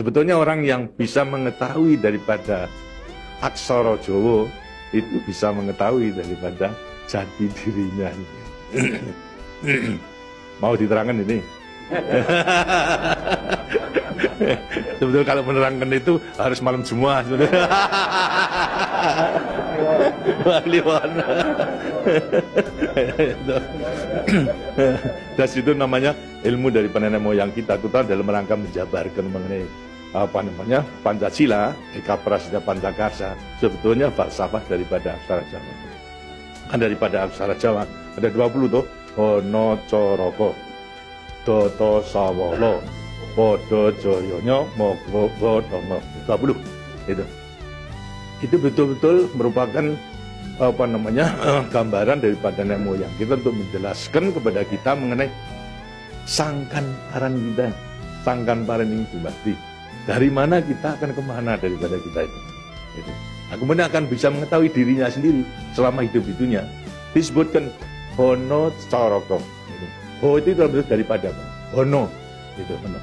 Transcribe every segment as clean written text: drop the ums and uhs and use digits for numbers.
Sebetulnya orang yang bisa mengetahui daripada aksara Jawa itu bisa mengetahui daripada jati dirinya. Mau diterangkan ini? Sebetulnya kalau menerangkan itu harus malam Jumat. Dan itu namanya ilmu dari nenek moyang kita, terutama dalam rangka menjabarkan mengenai Pancasila, Eka Prasida Pancakarsa. Sebetulnya falsafah daripada aksara Jawa. Kan daripada aksara Jawa ada 20 tuh. Ono Coroko, Toto Sawolo, Podo Joyonya, Mogo Bodomo, 20 itu betul-betul merupakan gambaran daripada nenek moyang kita untuk menjelaskan kepada kita mengenai sangkan paran kita, sangkan paran ini berarti dari mana kita akan kemana daripada kita itu. Nah, kemudian akan bisa mengetahui dirinya sendiri selama hidup-hidupnya. Disebutkan Hono Coroko. Ho itu terbentuk daripada apa? Hono.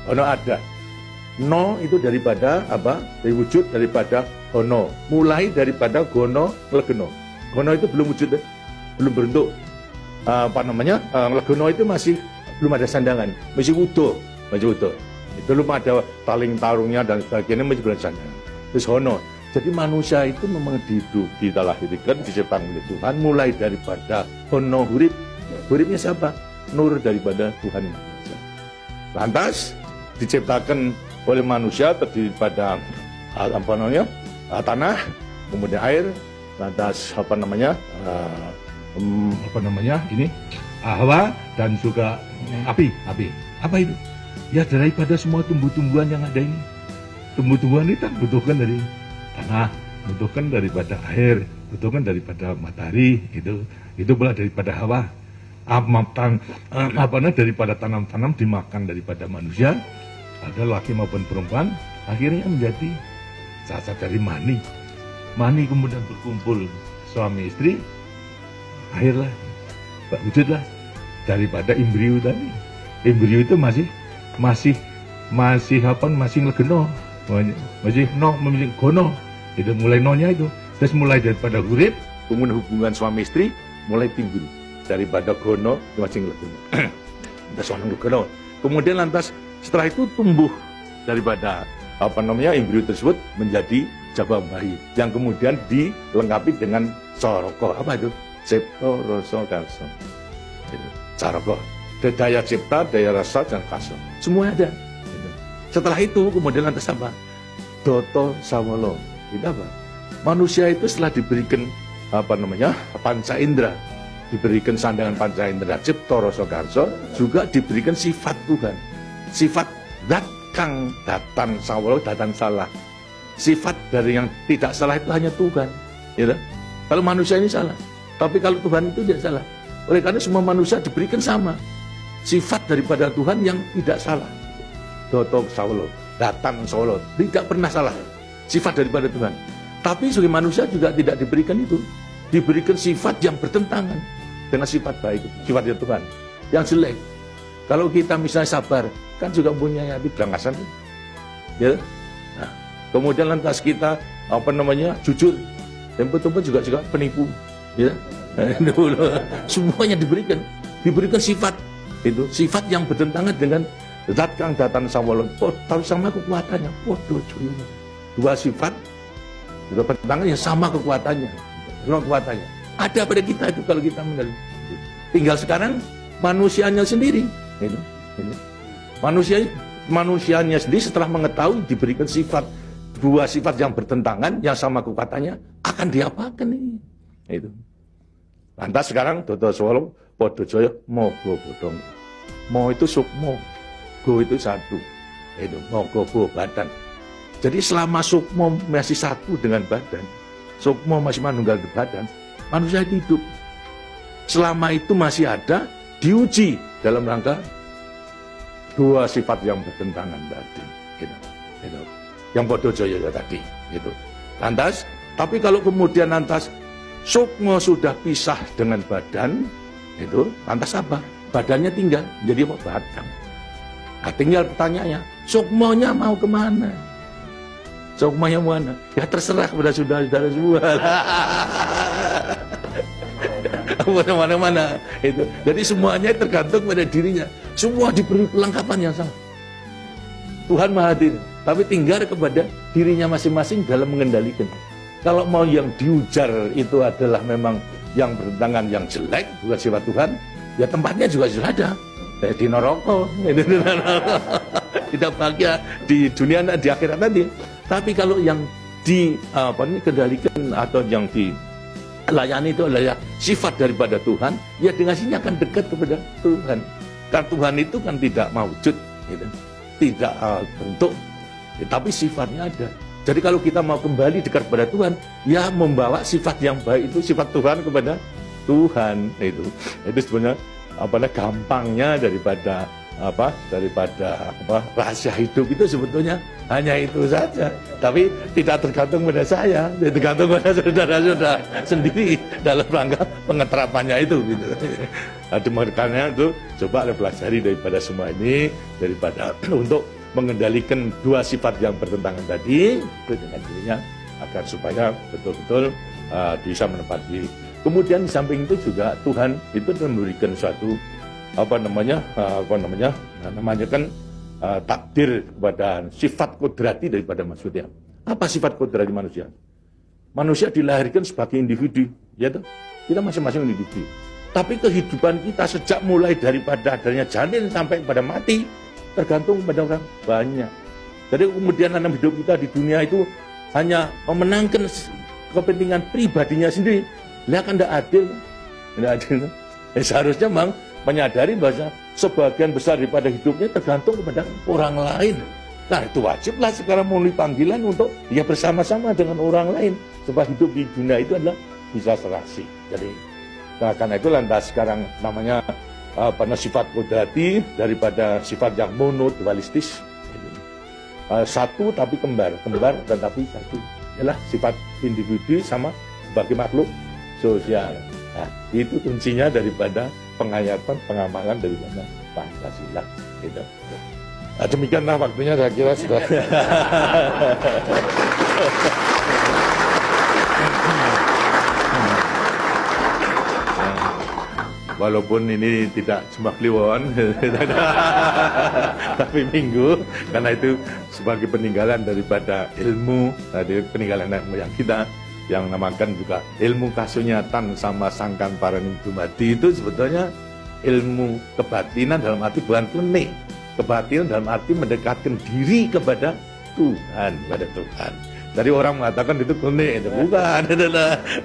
Hono ada. No itu daripada apa? Dari wujud daripada hono. Mulai daripada gono legeno. Gono itu belum wujud, belum berbentuk. Legono itu masih belum ada sandangan, masih utuh, Itu belum ada taling tarungnya dan sebagainya, masih belum sandangan. Terus hono. Jadi manusia itu memang dilahirkan, diciptakan oleh Tuhan mulai daripada hono hurip. Huripnya siapa? Nur daripada Tuhan Yang Maha Esa. Lantas diciptakan oleh manusia terdiri pada tanah, kemudian air, lantas hawa dan juga api. Apa itu? Ya daripada semua tumbuh-tumbuhan yang ada ini. Tumbuh-tumbuhan itu butuhkan dari tanah, butuhkan daripada air, butuhkan daripada matahari, itu pula daripada hawa. Daripada tanam-tanam dimakan daripada manusia, ada laki maupun perempuan, akhirnya menjadi cacat dari mani. Mani kemudian berkumpul suami istri, akhirlah wujudlah daripada embrio tadi. Embrio itu masih legeno, masih gono. Itu mulai nonya itu, terus mulai daripada hurip, kemudian hubungan suami istri mulai timbul daripada gono masing legeno. Legeno. Kemudian lantas setelah itu tumbuh daripada embrio tersebut menjadi jabang bayi yang kemudian dilengkapi dengan coroko. Apa itu? Cipta rasa karsa. Coroko. Daya cipta, daya rasa dan karsa. Semua ada. Setelah itu kemudian lantas apa? Doto sawolo. Itu apa? Manusia itu setelah diberikan panca indera, diberikan sandangan panca indera, cipta rasa karsa, juga diberikan sifat Tuhan. Sifat zat kang datan sawolo, datan salah. Sifat dari yang tidak salah itu hanya Tuhan. Ya, kalau manusia ini salah, tapi kalau Tuhan itu tidak salah. Oleh karena semua manusia diberikan sama sifat daripada Tuhan yang tidak salah. Doto sawolo, datan sawolo, tidak pernah salah. Sifat daripada Tuhan. Tapi sebagai manusia juga tidak diberikan itu. Diberikan sifat yang bertentangan dengan sifat baik, sifat dari Tuhan. Yang jelek. Kalau kita misalnya sabar, kan juga punya hati berangasan. Ya. Nah, kemudian lantas kita jujur. Tempo-tempo juga penipu. Ya. Semuanya diberikan sifat. Itu sifat yang bertentangan dengan zat kang datan sawolo. Tahu sama kekuatannya. Podo joyo. Dua sifat juga bertentangan yang sama kekuatannya. Semua kekuatannya ada pada kita itu kalau kita mengenal. Tinggal sekarang manusianya sendiri. Manusianya sendiri setelah mengetahui diberikan dua sifat yang bertentangan yang sama kekuatannya, akan diapakan ini? Itu. Lantas sekarang Dodo Sawolo, Podo Joyo, Mogo Bodong. Mo itu sukmo, go itu satu. Itu mogo bo badan. Jadi selama sukmo masih satu dengan badan, sukmo masih manunggal di badan, manusia hidup. Selama itu masih ada, diuji dalam rangka dua sifat yang bertentangan tadi. Gitu. Yang podo joyo tadi. Gitu. Lantas, tapi kalau kemudian lantas sukmo sudah pisah dengan badan, itu lantas apa? Badannya tinggal jadi apa? Batang. Nah, tinggal pertanyaannya, sukmonya mau kemana? Sokmanya mana? Ya terserah kepada saudara-saudara semua. Mana-mana itu. Jadi semuanya tergantung pada dirinya. Semua diberi kelengkapan yang sama. Tuhan Maha Hadir, tapi tinggal kepada dirinya masing-masing dalam mengendalikan. Kalau mau yang diujar itu adalah memang yang bertentangan yang jelek, bukan sifat Tuhan, ya tempatnya juga sudah ada. Di neraka, tidak bahagia di dunia di akhirat nanti. Tapi kalau yang dikendalikan atau yang dilayani itu adalah sifat daripada Tuhan, ya dengan sini akan dekat kepada Tuhan. Karena Tuhan itu kan tidak mewujud, gitu. Tidak bentuk, tapi sifatnya ada. Jadi kalau kita mau kembali dekat kepada Tuhan, ya membawa sifat yang baik itu, sifat Tuhan kepada Tuhan itu sebenarnya gampangnya daripada rahasia hidup itu sebetulnya hanya itu saja. Tapi tidak tergantung pada saya, tergantung pada saudara-saudara sendiri dalam rangka pengeterapannya itu. Gitu. Makanya itu coba pelajari daripada semua ini, daripada untuk mengendalikan dua sifat yang bertentangan tadi itu dengan dirinya agar supaya betul-betul bisa menepati. Kemudian di samping itu juga Tuhan itu memberikan suatu takdir kepada sifat kodrati daripada manusia. Apa sifat kodrati manusia? Manusia dilahirkan sebagai individu, ya toh? Kita masing-masing individu. Tapi kehidupan kita sejak mulai daripada adanya janin sampai pada mati tergantung pada orang banyak. Jadi kemudian dalam hidup kita di dunia itu hanya memenangkan kepentingan pribadinya sendiri. Lihat kan tidak adil. Tidak adil. Seharusnya memang menyadari bahwa sebagian besar daripada hidupnya tergantung kepada orang lain. Nah itu wajiblah sekarang memenuhi panggilan untuk ya bersama-sama dengan orang lain. Sebab hidup di dunia itu adalah bisa serasi. Jadi karena itu lantas sekarang namanya sifat kodrati daripada sifat yang monodualistis. Satu tapi kembar dan tapi satu. Ialah sifat individu sama sebagai makhluk sosial. Nah, itu kuncinya daripada penghayatan, pengamalan daripada Pancasila. Gitu. Nah, demikianlah waktunya saya kira sudah. Walaupun ini tidak cuma kliwon, tapi minggu, karena itu sebagai peninggalan daripada ilmu, dari peninggalan nenek moyang kita, yang namakan juga ilmu kasunyatan sama sangkan paraning dumadi itu sebetulnya ilmu kebatinan dalam arti bukan klinik. Kebatinan dalam arti mendekatkan diri kepada Tuhan, kepada Tuhan. Dari orang mengatakan itu klinik, itu bukan.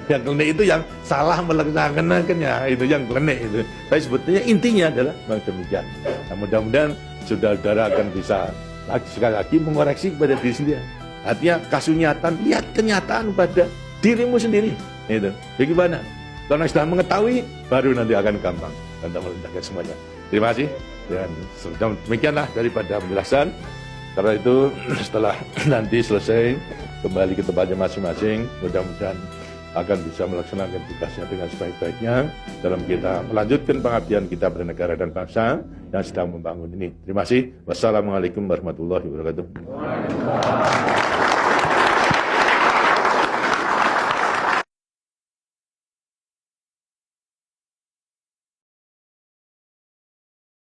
Yang klinik itu yang salah melaksanakannya, itu yang klinik itu. Tapi sebetulnya intinya adalah demikian. Nah, mudah-mudahan saudara-saudara akan bisa sekali lagi mengoreksi kepada diri sendiri. Artinya kasunyatan, lihat kenyataan pada dirimu sendiri. Itu. Bagaimana? Karena sudah mengetahui, baru nanti akan gampang untuk melentangkan semuanya. Terima kasih. Dan demikianlah daripada penjelasan. Karena itu setelah nanti selesai kembali ke tempatnya masing-masing, mudah-mudahan akan bisa melaksanakan tugasnya dengan sebaik-baiknya dalam kita melanjutkan pengabdian kita pada negara dan bangsa yang sedang membangun ini. Terima kasih. Wassalamualaikum warahmatullahi wabarakatuh.